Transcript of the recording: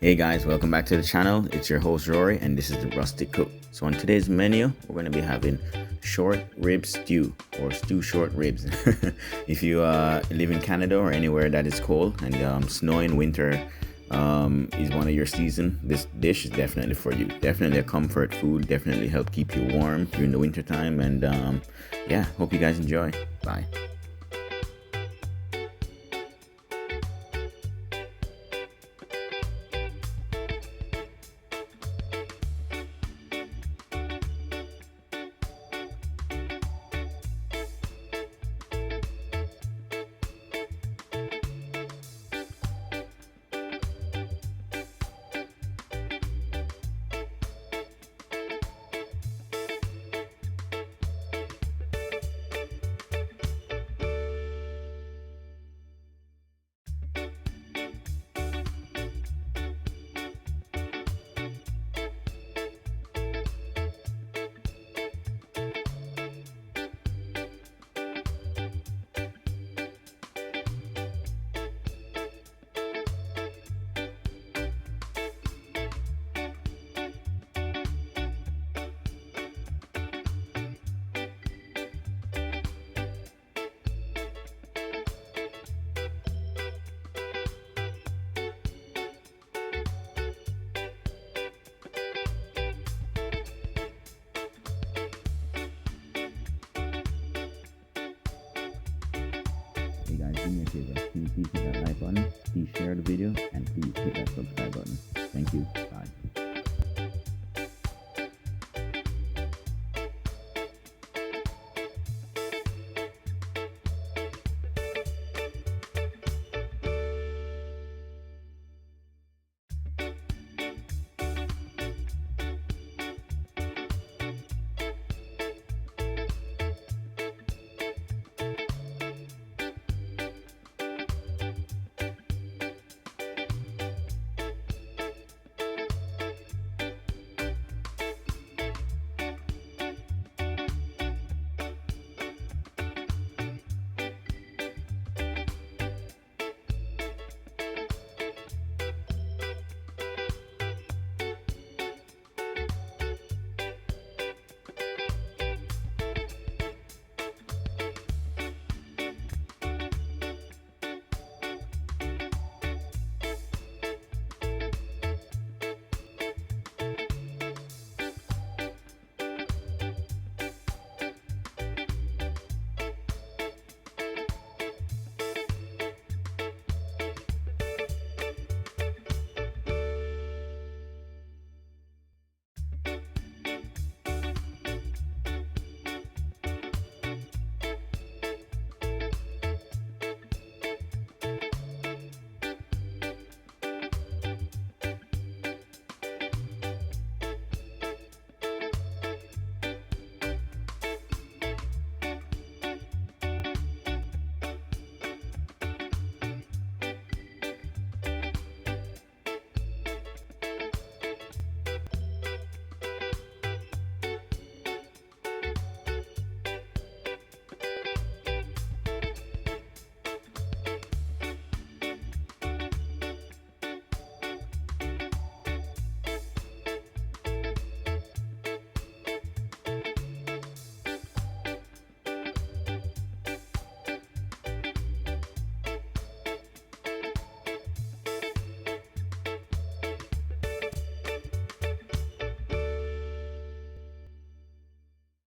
Hey guys, welcome back to the channel. It's your host Rory and this is the Rustic Cook. So on today's menu, we're going to be having short rib stew or stew short ribs. If you live in Canada or anywhere that is cold and snow in winter is one of your season, this dish is definitely for you. Definitely a comfort food, definitely help keep you warm during the winter time. And yeah, hope you guys enjoy. Bye. Hey guys, do me a favor, please hit that like button, please share the video, and please hit that subscribe button. Thank you. Bye.